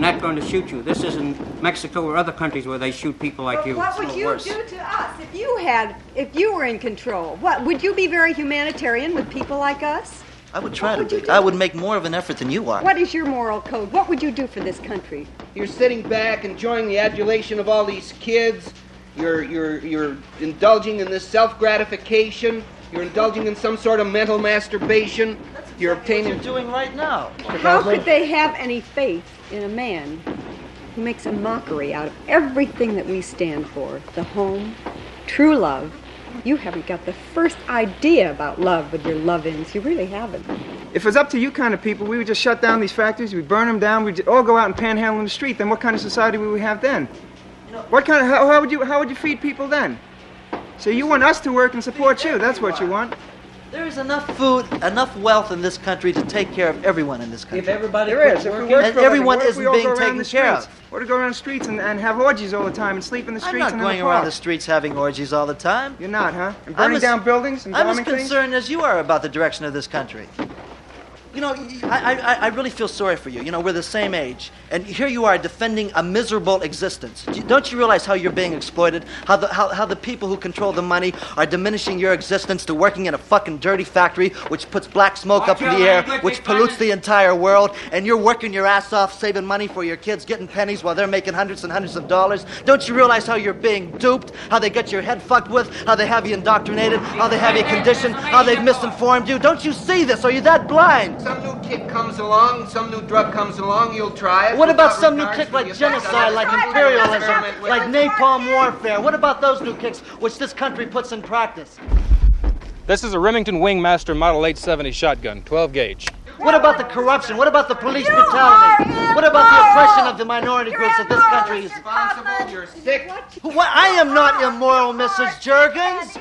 not going to shoot you. This isn't Mexico or other countries where they shoot people like you. What would you do to us if you were in control? What would you be very humanitarian with people like us? I would try to be. I would make more of an effort than you are. What is your moral code? What would you do for this country? You're sitting back enjoying the adulation of all these kids. You're indulging in this self-gratification. You're indulging in some sort of mental masturbation. You're obtaining... What you're doing right now. How could they have any faith in a man who makes a mockery out of everything that we stand for? The home, true love. You haven't got the first idea about love with your love-ins. You really haven't. If it was up to you kind of people, we would just shut down these factories, we'd burn them down, we'd all go out and panhandle in the street. Then what kind of society would we have then? What kind of, how would you feed people then? So you want us to work and support you. That's what you want. There is enough food, enough wealth in this country to take care of everyone in this country. If everybody there is. working, and everyone isn't being taken care of. Or to go around the streets and have orgies all the time and sleep in the streets. I'm not going around the streets having orgies all the time. You're not, huh? And burning down buildings and bombing things? I'm as concerned as you are about the direction of this country. You know, I really feel sorry for you. You know, we're the same age. And here you are defending a miserable existence. Don't you realize how you're being exploited? How the people who control the money are diminishing your existence to working in a fucking dirty factory which puts black smoke up in the air, which pollutes the entire world, and you're working your ass off saving money for your kids, getting pennies while they're making hundreds and hundreds of dollars? Don't you realize how you're being duped? How they get your head fucked with? How they have you indoctrinated? How they have you conditioned? How they've misinformed you? Don't you see this? Are you that blind? Some new kick comes along, some new drug comes along, you'll try it. What about some new kick like genocide, like imperialism, like napalm warfare? What about those new kicks which this country puts in practice? This is a Remington Wingmaster Model 870 shotgun, 12 gauge. What about the corruption? What about the police brutality? What about the oppression of the minority groups that this country is? Responsible, you're sick. What? I am not immoral, Mrs. Jurgens.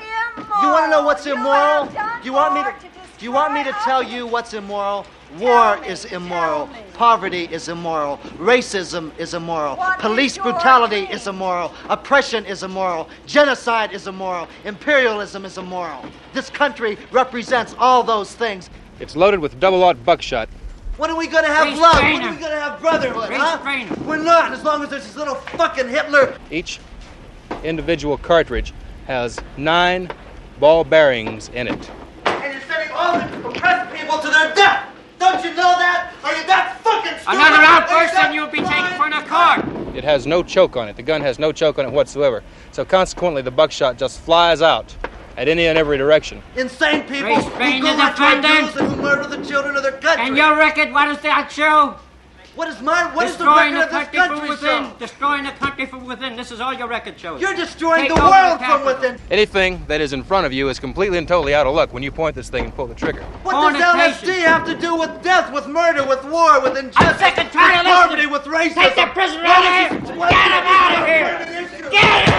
You want to know what's immoral? Do you want me to tell you what's immoral? War is immoral. Poverty is immoral. Racism is immoral. Police brutality is immoral. Oppression is immoral. Genocide is immoral. Imperialism is immoral. This country represents all those things. It's loaded with double-aught buckshot. When are we going to have love? When are we going to have brotherhood, huh? We're not, as long as there's this little fucking Hitler. Each individual cartridge has 9 ball bearings in it. And you're sending all the oppressed people to their death! Don't you know that? Are you that fucking stupid? Another outburst and you'll be taken for a car. It has no choke on it. The gun has no choke on it whatsoever. So consequently, the buckshot just flies out at any and every direction. Insane people who Restrain go the after Jews defendant. and who murder the children of their country. And your record, what does that show? What is the record Destroying the of this country from country within. show? Destroying the country from within. This is all your record shows. You're destroying Take the over world the from capital. within. Anything that is in front of you is completely and totally out of luck when you point this thing and pull the trigger. What does LSD have to do with death, with murder, with war, with injustice, I'm sick and tired with of poverty, listening. with racism? Take the prisoner out of here! Get him out of here! Get him!